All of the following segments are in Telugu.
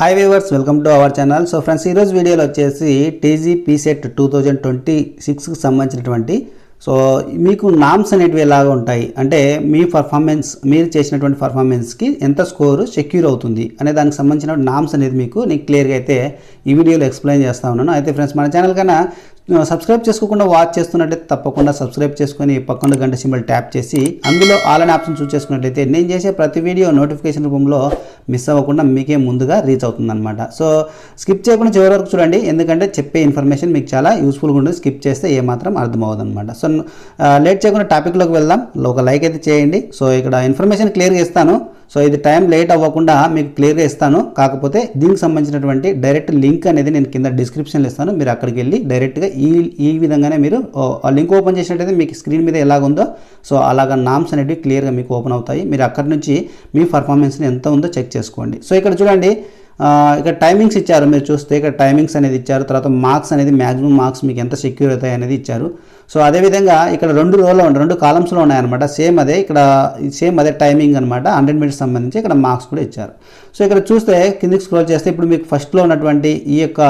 Hi viewers, welcome to our channel. So friends, ఈరోజు వీడియోలో వచ్చేసి TGPSET 2026కి సంబంధించినటువంటి మీకు నామ్స్ అనేటివి ఎలాగ ఉంటాయి అంటే మీ పర్ఫార్మెన్స్, మీరు చేసినటువంటి పర్ఫార్మెన్స్కి ఎంత స్కోరు సెక్యూర్ అవుతుంది అనే దానికి సంబంధించిన నామ్స్ అనేది మీకు నేను క్లియర్గా అయితే ఈ వీడియోలో ఎక్స్ప్లెయిన్ చేస్తా ఉన్నాను. అయితే ఫ్రెండ్స్, మన ఛానల్ కన్నా సబ్స్క్రైబ్ చేసుకోకుండా వాచ్ చేస్తున్నట్టయితే తప్పకుండా సబ్స్క్రైబ్ చేసుకొని పక్కన గంట సింబల్ ట్యాప్ చేసి అందులో ఆల్ అనే ఆప్షన్ చూస్ చేసుకున్నట్లయితే నేను చేసే ప్రతి వీడియో నోటిఫికేషన్ రూపంలో మిస్ అవ్వకుండా మీకే ముందుగా రీచ్ అవుతుందన్నమాట. సో స్కిప్ చేయకుండా చివరి వరకు చూడండి, ఎందుకంటే చెప్పే ఇన్ఫర్మేషన్ మీకు చాలా యూస్ఫుల్గా ఉంటుంది. స్కిప్ చేస్తే ఏమాత్రం అర్థమవుతుంది అనమాట. సో లేట్ చేయకుండా టాపిక్లోకి వెళ్దాం. ఒక లైక్ అయితే చేయండి. సో ఇక్కడ ఇన్ఫర్మేషన్ క్లియర్గా ఇస్తాను. సో ఇది టైం లేట్ అవ్వకుండా మీకు క్లియర్గా ఇస్తాను. కాకపోతే దీనికి సంబంధించినటువంటి డైరెక్ట్ లింక్ అనేది నేను కింద డిస్క్రిప్షన్లో ఇస్తాను. మీరు అక్కడికి వెళ్ళి డైరెక్ట్గా ఈ విధంగానే మీరు ఆ లింక్ ఓపెన్ చేసినట్టయితే మీకు స్క్రీన్ మీద ఎలాగుందో సో అలాగా నామ్స్ అనేవి క్లియర్గా మీకు ఓపెన్ అవుతాయి. మీరు అక్కడి నుంచి మీ పర్ఫార్మెన్స్ని ఎంత ఉందో చెక్ చేసుకోండి. సో ఇక్కడ చూడండి, ఇక్కడ టైమింగ్స్ ఇచ్చారు. మీరు చూస్తే ఇక్కడ టైమింగ్స్ అనేది ఇచ్చారు. తర్వాత మార్క్స్ అనేది మ్యాక్సిమం మార్క్స్ మీకు ఎంత సెక్యూర్ అవుతాయి అనేది ఇచ్చారు. సో అదేవిధంగా ఇక్కడ రెండు కాలమ్స్లో ఉన్నాయన్నమాట. సేమ్ అదే టైమింగ్ అనమాట. 100 minutes సంబంధించి ఇక్కడ మార్క్స్ కూడా ఇచ్చారు. సో ఇక్కడ చూస్తే కిందికి స్క్రోల్ చేస్తే ఇప్పుడు మీకు ఫస్ట్లో ఉన్నటువంటి ఈ యొక్క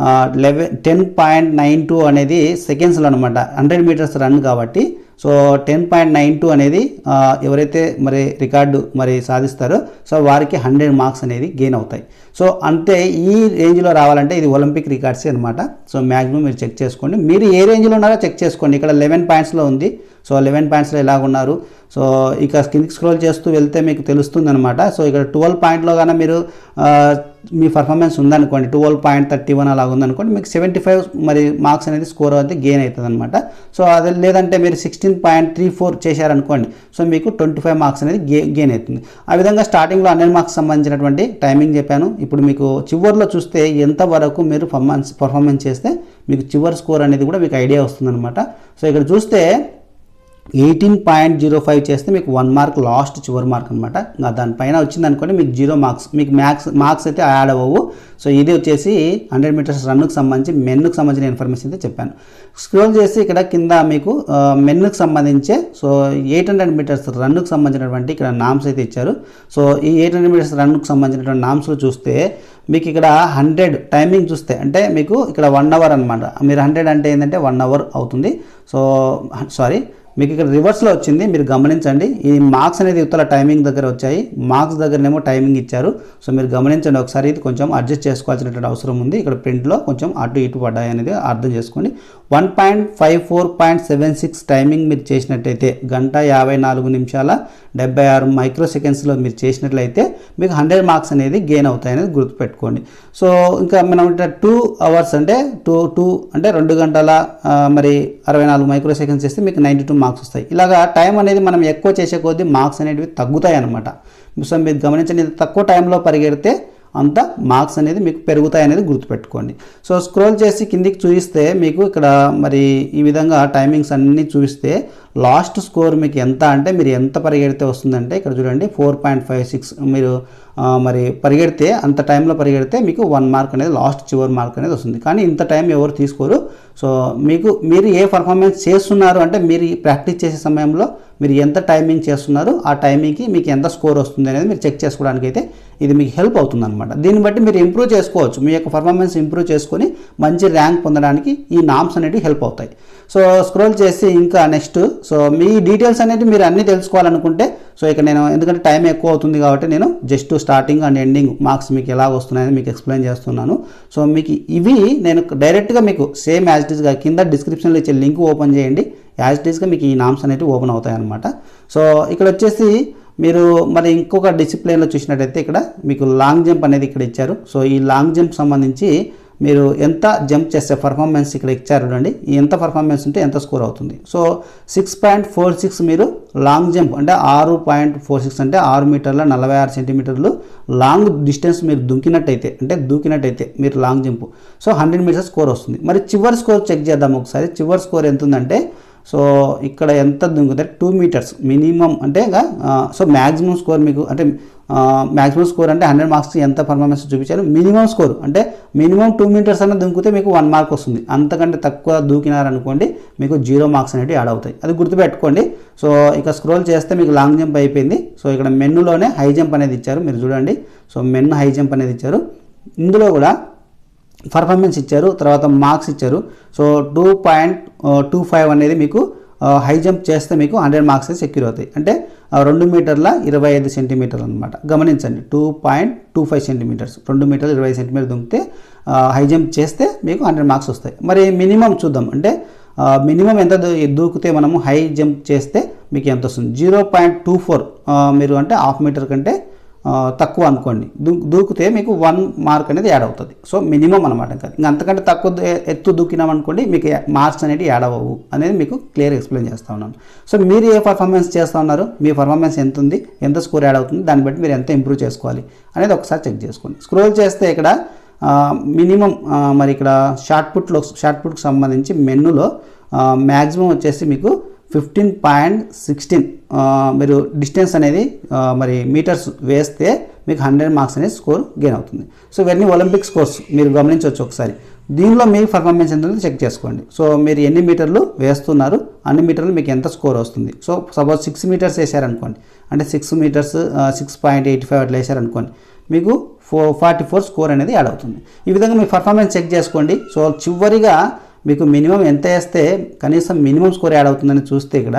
10.92 అనేది సెకండ్స్లో అనమాట. 100 meters రన్ కాబట్టి సో 10.92 అనేది ఎవరైతే మరి రికార్డు సాధిస్తారో సో వారికి 100 marks అనేది గెయిన్ అవుతాయి. సో అంతే, ఈ రేంజ్లో రావాలంటే ఇది ఒలింపిక్ రికార్డ్సే అనమాట. సో మ్యాక్సిమం మీరు చెక్ చేసుకోండి. మీరు ఏ రేంజ్లో ఉన్నారో చెక్ చేసుకోండి. ఇక్కడ 11 pointsలో ఉంది. సో 11 pointsలో ఎలాగున్నారు. సో ఇక కిందికి స్క్రోల్ చేస్తూ వెళ్తే మీకు తెలుస్తుంది అనమాట. సో ఇక్కడ 12 point కానీ మీరు మీ పర్ఫార్మెన్స్ ఉందనుకోండి, 12.31 అలాగ ఉందనుకోండి, మీకు 75 మార్క్స్ అనేది స్కోర్ అయితే గెయిన్ అవుతుంది అనమాట. సో అది లేదంటే మీరు 16.34 చేశారనుకోండి, సో మీకు 25 మార్క్స్ అనేది గెయిన్ అవుతుంది. ఆ విధంగా స్టార్టింగ్లో 100 marks సంబంధించినటువంటి టైమింగ్ చెప్పాను. ఇప్పుడు మీకు చివరిలో చూస్తే ఎంతవరకు మీరు పర్ఫార్మెన్స్ చేస్తే మీకు చివరి స్కోర్ అనేది కూడా మీకు ఐడియా వస్తుందన్నమాట. సో ఇక్కడ చూస్తే 18.05 చేస్తే మీకు 1 mark లాస్ట్ చివరి మార్క్ అనమాట. దానిపైన వచ్చింది అనుకోండి మీకు 0 marks, మీకు మార్క్స్ అయితే యాడ్ అవ్వవు. సో ఇది వచ్చేసి 100 meters రన్నుకు సంబంధించి మెన్నుకు సంబంధించిన ఇన్ఫర్మేషన్ అయితే చెప్పాను. స్క్రోల్ చేసి ఇక్కడ కింద మీకు మెన్నుకు సంబంధించే సో 800 meters రన్నుకు సంబంధించినటువంటి ఇక్కడ నామ్స్ అయితే ఇచ్చారు. సో ఈ 800 meters రన్నుకు సంబంధించినటువంటి నామ్స్లో చూస్తే మీకు ఇక్కడ 100 టైమింగ్ చూస్తే అంటే మీకు ఇక్కడ 1 hour అనమాట. మీరు 100 అంటే ఏంటంటే 1 hour అవుతుంది. సో సారీ, మీకు ఇక్కడ రివర్స్లో వచ్చింది, మీరు గమనించండి. ఈ మార్క్స్ అనేది ఇవతల టైమింగ్ దగ్గర వచ్చాయి, మార్క్స్ దగ్గరనేమో టైమింగ్ ఇచ్చారు. సో మీరు గమనించండి ఒకసారి, ఇది కొంచెం అడ్జస్ట్ చేసుకోవాల్సినటువంటి అవసరం ఉంది. ఇక్కడ ప్రింట్లో కొంచెం అటు ఇటు పడ్డాయి అనేది అర్థం చేసుకోండి. 1.54.76 టైమింగ్ మీరు చేసినట్టయితే 1:54:76 microsecondsలో మీరు చేసినట్లయితే మీకు 100 marks అనేది గెయిన్ అవుతాయి అనేది గుర్తుపెట్టుకోండి. సో ఇంకా మనం 2 hours అంటే 2 అంటే 2 గంటల 64 microseconds చేస్తే మీకు 92 marks వస్తాయి. ఇలాగా టైం అనేది మనం ఎక్కువ చేసే కొద్దీ మార్క్స్ అనేవి తగ్గుతాయి అనమాట. సో మీరు గమనించండి, తక్కువ టైంలో పరిగెడితే అంత మార్క్స్ అనేది మీకు పెరుగుతాయి అనేది గుర్తుపెట్టుకోండి. సో స్క్రోల్ చేసి కిందికి చూపిస్తే మీకు ఇక్కడ ఈ విధంగా టైమింగ్స్ అన్నీ చూపిస్తే లాస్ట్ స్కోర్ మీకు ఎంత అంటే మీరు ఎంత పరిగెడితే వస్తుందంటే ఇక్కడ చూడండి 4.56 మీరు పరిగెడితే అంత టైంలో పరిగెడితే మీకు 1 mark అనేది లాస్ట్ చివరి మార్క్ అనేది వస్తుంది. కానీ ఇంత టైం ఎవరు తీసుకోరు. సో మీరు ఏ పర్ఫార్మెన్స్ చేస్తున్నారు అంటే మీరు ప్రాక్టీస్ చేసే సమయంలో మీరు ఎంత టైమింగ్ చేస్తున్నారు, ఆ టైమింగ్కి మీకు ఎంత స్కోర్ వస్తుంది అనేది మీరు చెక్ చేసుకోవడానికి అయితే ఇది మీకు హెల్ప్ అవుతుంది అనమాట. దీన్ని బట్టి మీరు ఇంప్రూవ్ చేసుకోవచ్చు. మీ యొక్క పర్ఫార్మెన్స్ ఇంప్రూవ్ చేసుకొని మంచి ర్యాంక్ పొందడానికి ఈ నామ్స్ అనేవి హెల్ప్ అవుతాయి. సో స్క్రోల్ చేసి ఇంకా నెక్స్ట్, సో మీ డీటెయిల్స్ అనేది మీరు అన్నీ తెలుసుకోవాలనుకుంటే సో ఇక నేను ఎందుకంటే టైం ఎక్కువ అవుతుంది కాబట్టి నేను just starting and ending marks మీకు ఎలా వస్తున్నాయని మీకు ఎక్స్ప్లెయిన్ చేస్తున్నాను. సో మీకు ఇవి నేను డైరెక్ట్గా మీకు సేమ్ యాజ్ ఇట్ ఈస్గా కింద డిస్క్రిప్షన్లో ఇచ్చే లింక్ ఓపెన్ చేయండి. యాజ్ ఇట్ ఈస్గా మీకు ఈ నామ్స్ అనేవి ఓపెన్ అవుతాయి అనమాట. సో ఇక్కడ వచ్చేసి మీరు ఇంకొక డిసిప్లిన్లో చూసినట్టయితే ఇక్కడ మీకు లాంగ్ జంప్ అనేది ఇక్కడ ఇచ్చారు. సో ఈ లాంగ్ జంప్ సంబంధించి మీరు ఎంత జంప్ చేస్తే పర్ఫార్మెన్స్ ఇక్కడ ఇచ్చారు చూడండి, ఎంత పర్ఫార్మెన్స్ ఉంటే ఎంత స్కోర్ అవుతుంది. సో 6.46 మీరు లాంగ్ జంప్ అంటే 6.46 అంటే 6 మీటర్ల 46 సెంటీమీటర్లు లాంగ్ డిస్టెన్స్ మీరు దూకినట్టయితే మీరు long jump so 100 meters score వస్తుంది. మరి చివరి స్కోర్ చెక్ చేద్దాం ఒకసారి. చివరి స్కోర్ ఎంత ఉందంటే సో ఇక్కడ ఎంత దుంకుతారు 2 meters మినిమం అంటే సో మ్యాక్సిమం స్కోర్ మీకు అంటే మ్యాక్సిమం స్కోర్ అంటే 100 marks ఎంత పర్ఫార్మెన్స్ చూపించారు. మినిమం స్కోర్ అంటే మినిమం 2 meters అన్న దుంకితే మీకు 1 mark వస్తుంది. అంతకంటే తక్కువ దూకినారనుకోండి మీకు 0 marks అనేవి యాడ్ అవుతాయి. అది గుర్తుపెట్టుకోండి. సో ఇక స్క్రోల్ చేస్తే మీకు లాంగ్ జంప్ అయిపోయింది. సో ఇక్కడ మెన్నులోనే హై జంప్ అనేది ఇచ్చారు, మీరు చూడండి. సో మెన్ హై జంప్ అనేది ఇచ్చారు. ఇందులో కూడా పర్ఫార్మెన్స్ ఇచ్చారు, తర్వాత మార్క్స్ ఇచ్చారు. సో 2.25 అనేది మీకు హై జంప్ చేస్తే మీకు 100 మార్క్స్ సెక్యూర్ అవుతాయి. అంటే 2 మీటర్ల 25 సెంటీమీటర్లు అనమాట. గమనించండి, 2.25 సెంటీమీటర్స్, 2 మీటర్ల 25 సెంటీమీటర్ దుంకితే హై జంప్ చేస్తే మీకు 100 మార్క్స్ వస్తాయి. మరి మినిమం చూద్దాం. అంటే మినిమం ఎంత దూకితే మనము హై జంప్ చేస్తే మీకు ఎంత వస్తుంది? 0.24 మీరు అంటే హాఫ్ మీటర్ కంటే తక్కువ అనుకోండి, దూకితే మీకు 1 మార్క్ అనేది యాడ్ అవుతుంది. సో మినిమం అనమాట. ఇంకా అంతకంటే తక్కువ ఎత్తు దూకినాం అనుకోండి, మీకు మార్క్స్ అనేవి యాడ్ అవ్వవు అనేది మీకు క్లియర్ ఎక్స్ప్లెయిన్ చేస్తూ ఉన్నాను. సో మీరు ఏ పర్ఫార్మెన్స్ చేస్తూ ఉన్నారు, మీ పర్ఫార్మెన్స్ ఎంత ఉంది, ఎంత స్కోర్ యాడ్ అవుతుంది, దాన్ని బట్టి మీరు ఎంత ఇంప్రూవ్ చేసుకోవాలి అనేది ఒకసారి చెక్ చేసుకోండి. స్క్రోల్ చేస్తే ఇక్కడ మినిమం మరి ఇక్కడ షార్ట్ పుట్కి సంబంధించి మెనూలో మ్యాక్సిమం వచ్చేసి మీకు 15.16 మీరు డిస్టెన్స్ అనేది మరి మీటర్స్ వేస్తే మీకు 100 మార్క్స్ అనేది స్కోర్ గెయిన్ అవుతుంది. సో ఇవన్నీ ఒలింపిక్ స్కోర్స్ మీరు గమనించవచ్చు ఒకసారి. దీనిలో మీ పర్ఫార్మెన్స్ ఎంత చెక్ చేసుకోండి. సో మీరు ఎన్ని మీటర్లు వేస్తున్నారు, అన్ని మీటర్లు మీకు ఎంత స్కోర్ వస్తుంది. సో సపోజ్ 6 మీటర్స్ వేసారనుకోండి, అంటే 6 మీటర్స్ 6.85 అట్లా వేసారనుకోండి, మీకు 44 స్కోర్ అనేది యాడ్ అవుతుంది. ఈ విధంగా మీ పర్ఫార్మెన్స్ చెక్ చేసుకోండి. సో చివరిగా మీకు మినిమం ఎంత వేస్తే కనీసం మినిమం స్కోర్ యాడ్ అవుతుందని చూస్తే ఇక్కడ,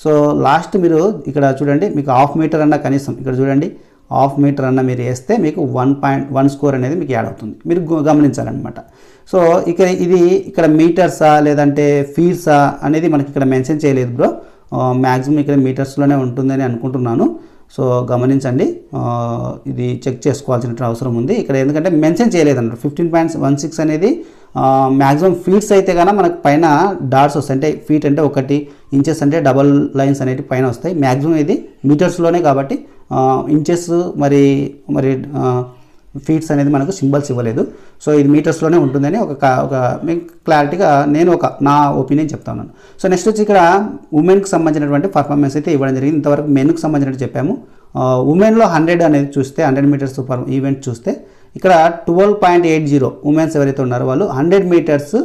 సో లాస్ట్ మీరు ఇక్కడ చూడండి, మీకు హాఫ్ మీటర్ అన్న కనీసం ఇక్కడ చూడండి, హాఫ్ మీటర్ అన్న మీరు వేస్తే మీకు 1.1 స్కోర్ అనేది మీకు యాడ్ అవుతుంది. మీరు గమనించాలన్నమాట. సో ఇక్కడ మీటర్సా లేదంటే ఫీట్సా అనేది మనకి ఇక్కడ మెన్షన్ చేయలేదు బ్రో. మ్యాక్సిమం ఇక్కడ మీటర్స్లోనే ఉంటుందని అనుకుంటున్నాను. సో గమనించండి, ఇది చెక్ చేసుకోవాల్సిన అవసరం ఉంది ఇక్కడ, ఎందుకంటే మెన్షన్ చేయలేదన్నారు. 15.16 అనేది మ్యాక్సిమం ఫీట్స్ అయితే కనుక మనకు పైన డాట్స్ వస్తాయి, అంటే ఫీట్ అంటే 1 ఇంచెస్ అంటే డబల్ లైన్స్ అనేవి పైన వస్తాయి. మ్యాక్సిమం ఇది మీటర్స్లోనే కాబట్టి ఇంచెస్ మరి ఫీట్స్ అనేది మనకు సింబల్స్ ఇవ్వలేదు. సో ఇది మీటర్స్లోనే ఉంటుందని ఒక మీకు క్లారిటీగా నేను నా ఒపీనియన్ చెప్తాను. సో నెక్స్ట్ వచ్చి ఇక్కడ ఉమెన్కి సంబంధించినటువంటి పర్ఫార్మెన్స్ అయితే ఇవ్వడం జరిగింది. ఇంతవరకు మెన్కి సంబంధించినట్టు చెప్పాము. ఉమెన్లో 100 అనేది చూస్తే 100 మీటర్స్ ఈవెంట్ చూస్తే ఇక్కడ 12.80 ఉమెన్స్ ఎవరైతే ఉన్నారో వాళ్ళు 100 మీటర్స్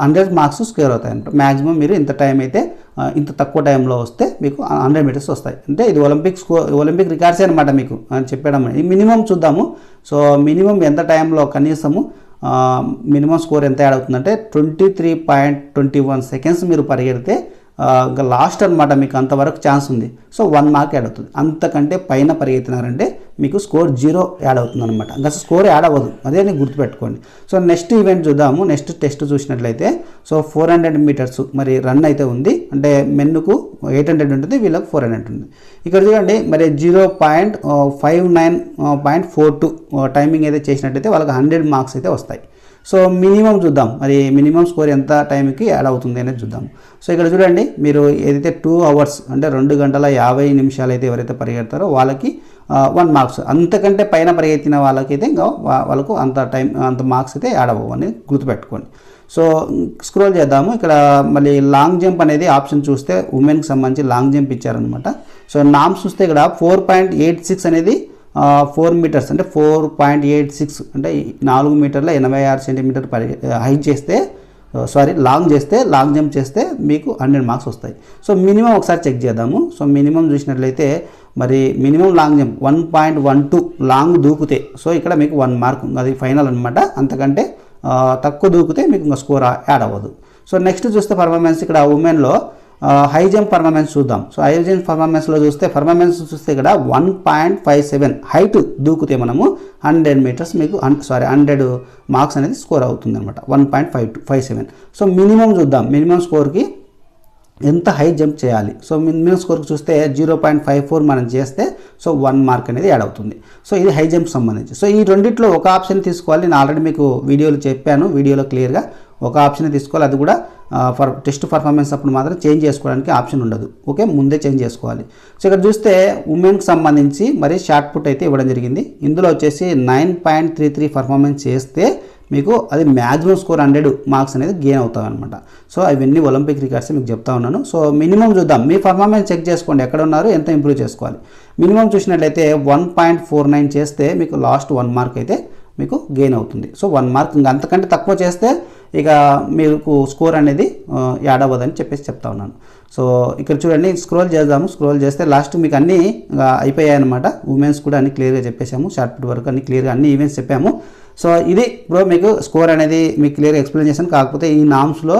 100 మార్క్స్ స్కోర్ అవుతాయి అనమాట. మ్యాక్సిమం మీరు ఇంత టైం అయితే ఇంత తక్కువ టైంలో వస్తే మీకు 100 మీటర్స్ వస్తాయి. అంటే ఇది ఒలింపిక్ రికార్డ్సే అనమాట మీకు చెప్పడం. ఈ మినిమం చూద్దాము. సో మినిమం ఎంత టైంలో కనీసము మినిమం స్కోర్ ఎంత యాడ్ అవుతుందంటే 23.21 సెకండ్స్ మీరు పరిగెడితే ఇంకా లాస్ట్ అనమాట, మీకు అంతవరకు ఛాన్స్ ఉంది. సో 1 మార్క్ యాడ్ అవుతుంది. అంతకంటే పైన పరిగెత్తినారంటే మీకు స్కోర్ 0 యాడ్ అవుతుంది అనమాట. ఇంకా స్కోర్ యాడ్ అవ్వదు, అదే నేను గుర్తుపెట్టుకోండి. సో నెక్స్ట్ ఈవెంట్ చూద్దాము. నెక్స్ట్ టెస్ట్ చూసినట్లయితే సో 400 మీటర్స్ మరి రన్ అయితే ఉంది. అంటే మెన్నుకు 800 ఉంటుంది, వీళ్ళకు 400 ఉంటుంది. ఇక్కడ చూడండి మరి 0.59.42 టైమింగ్ అయితే చేసినట్టయితే వాళ్ళకి 100 మార్క్స్ అయితే వస్తాయి. సో మినిమం చూద్దాం, మరి మినిమం స్కోర్ ఎంత టైంకి యాడ్ అవుతుంది అనేది చూద్దాం. సో ఇక్కడ చూడండి, మీరు ఏదైతే 2 అవర్స్ అంటే 2 గంటల 50 నిమిషాలు అయితే ఎవరైతే పరిగెడతారో వాళ్ళకి 1 మార్క్స్, అంతకంటే పైన పరిగెత్తిన వాళ్ళకైతే ఇంకా వాళ్ళకు అంత మార్క్స్ అయితే యాడ్ అవ్వవు అనేది గుర్తుపెట్టుకోండి. సో స్క్రోల్ చేద్దాము. ఇక్కడ మళ్ళీ లాంగ్ జంప్ అనేది ఆప్షన్ చూస్తే ఉమెన్కి సంబంధించి లాంగ్ జంప్ ఇచ్చారనమాట. సో నామ్స్ చూస్తే ఇక్కడ 4.86 అనేది 4 మీటర్స్ అంటే 4.86 అంటే 4 మీటర్ల 86 సెంటీమీటర్ హైట్ చేస్తే లాంగ్ జంప్ చేస్తే మీకు 100 మార్క్స్ వస్తాయి. సో మినిమం ఒకసారి చెక్ చేద్దాము. సో మినిమం చూసినట్లయితే మరి మినిమం లాంగ్ జంప్ 1.12 లాంగ్ దూకితే సో ఇక్కడ మీకు 1 మార్క్, అది ఫైనల్ అనమాట. అంతకంటే తక్కువ దూకితే మీకు ఇంకా స్కోర్ యాడ్ అవ్వదు. సో నెక్స్ట్ చూస్తే పర్ఫార్మెన్స్ ఇక్కడ ఉమెన్లో హై జంప్ పర్ఫార్మెన్స్ చూద్దాం. సో హై జంప్ పర్ఫార్మెన్స్ చూస్తే ఇక్కడ 1.57 హైట్ దూకితే మనము 100 మీటర్స్ మీకు 100 మార్క్స్ అనేది స్కోర్ అవుతుంది అనమాట. 1.57. సో మినిమం చూద్దాం, మినిమం స్కోర్కి ఎంత హై జంప్ చేయాలి. సో మినిమం స్కోర్కి చూస్తే 0.54 మనం చేస్తే సో 1 మార్క్ అనేది యాడ్ అవుతుంది. సో ఇది హై జంప్ సంబంధించి. సో ఈ రెండిట్లో ఒక ఆప్షన్ తీసుకోవాలి. నేను ఆల్రెడీ మీకు వీడియోలో క్లియర్గా ఒక ఆప్షన్ తీసుకోవాలి. అది కూడా టెస్ట్ పర్ఫార్మెన్స్ అప్పుడు మాత్రం చేంజ్ చేసుకోవడానికి ఆప్షన్ ఉండదు. ఓకే, ముందే చేంజ్ చేసుకోవాలి. సో ఇక్కడ చూస్తే ఉమెన్కి సంబంధించి మరి షార్ట్ పుట్ అయితే ఇవ్వడం జరిగింది. ఇందులో వచ్చేసి 9.33 పర్ఫార్మెన్స్ చేస్తే మీకు అది మ్యాక్సిమం స్కోర్ 100 మార్క్స్ అనేది గెయిన్ అవుతాం అనమాట. సో అవన్నీ ఒలింపిక్ రికార్డ్స్ మీకు చెప్తా ఉన్నాను. సో మినిమం చూద్దాం, మీ పర్ఫార్మెన్స్ చెక్ చేసుకోండి, ఎక్కడ ఉన్నారు, ఎంత ఇంప్రూవ్ చేసుకోవాలి. మినిమం చూసినట్లయితే 1.49 చేస్తే మీకు లాస్ట్ 1 మార్క్ అయితే మీకు గెయిన్ అవుతుంది. సో 1 మార్క్, ఇంకా అంతకంటే తక్కువ చేస్తే ఇక మీకు స్కోర్ అనేది యాడ్ అవ్వదని చెప్తా ఉన్నాను. సో ఇక్కడ చూడండి, స్క్రోల్ చేద్దాము. స్క్రోల్ చేస్తే లాస్ట్ మీకు అన్నీ అయిపోయాయి అనమాట. ఉమెన్స్ కూడా అన్ని క్లియర్గా చెప్పేసాము. షార్ట్ పుట్ వరకు అన్ని క్లియర్గా అన్ని ఈవెంట్స్ చెప్పాము. సో ఇది బ్రో మీకు స్కోర్ అనేది మీకు క్లియర్గా ఎక్స్ప్లెయిన్ చేశాను. కాకపోతే ఈ నామ్స్లో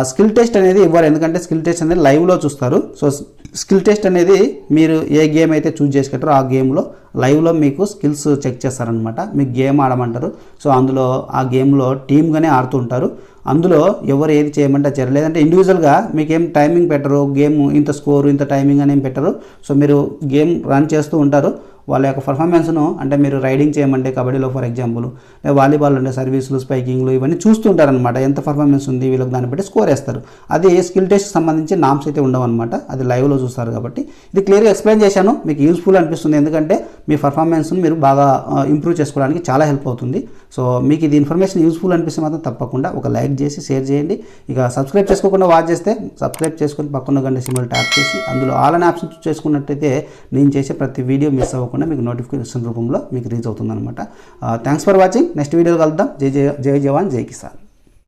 స్కిల్ టెస్ట్ అనేది ఇవ్వరు, ఎందుకంటే స్కిల్ టెస్ట్ అనేది లైవ్లో చూస్తారు. సో స్కిల్ టెస్ట్ అనేది మీరు ఏ గేమ్ అయితే చూస్ చేసుకుంటారో ఆ గేమ్లో లైవ్లో మీకు స్కిల్స్ చెక్ చేస్తారనమాట. మీకు గేమ్ ఆడమంటారు. సో అందులో ఆ గేమ్లో టీమ్గానే ఆడుతుంటారు. అందులో ఎవరు ఏది చేయమంటే చేయరు, లేదంటే ఇండివిజువల్గా మీకేం టైమింగ్ పెట్టరు, గేమ్ ఇంత స్కోర్ ఇంత టైమింగ్ అని ఏం పెట్టరు. సో మీరు గేమ్ రన్ చేస్తూ ఉంటారు. వాళ్ళ యొక్క పర్ఫార్మెన్స్ను అంటే మీరు రైడింగ్ చేయమంటే కబడ్డీలో ఫర్ ఎగ్జాంపుల్, లేదా వాలీబాల్ అంటే సర్వీసులు స్పైకింగ్లు ఇవన్నీ చూస్తుంటారనమాట. ఎంత పర్ఫార్మెన్స్ ఉంది వీళ్ళకి దాన్ని బట్టి స్కోర్ వేస్తారు. అది స్కిల్ టెస్ట్కి సంబంధించి నామ్స్ అయితే ఉండవన్నమాట, అది లైవ్లో చూస్తారు. కాబట్టి ఇది క్లియర్గా ఎక్స్ప్లెయిన్ చేశాను, మీకు యూస్ఫుల్ అనిపిస్తుంది, ఎందుకంటే మీ పర్ఫార్మెన్స్ను మీరు బాగా ఇంప్రూవ్ చేసుకోవడానికి చాలా హెల్ప్ అవుతుంది. సో మీకు ఇది ఇన్ఫర్మేషన్ యూస్ఫుల్ అనిపిస్తే మాత్రం తప్పకుండా ఒక లైక్ చేసి షేర్ చేయండి. ఇక సబ్స్క్రైబ్ చేసుకోకుండా వాచ్ చేస్తే సబ్స్క్రైబ్ చేసుకొని పక్కన గంట సింబల్ ట్యాప్ చేసి అందులో ఆల్ అనే ఆప్షన్ చేసుకున్నట్టయితే నేను చేసే ప్రతి వీడియో మిస్ అవ్వకుండా మీకు నోటిఫికేషన్ రూపంలో మీకు రీచ్ అవుతుంది అనమాట. Thanks for watching. నెక్స్ట్ వీడియోలో కలుద్దాం. జై జవాన్ జై కిసాన్.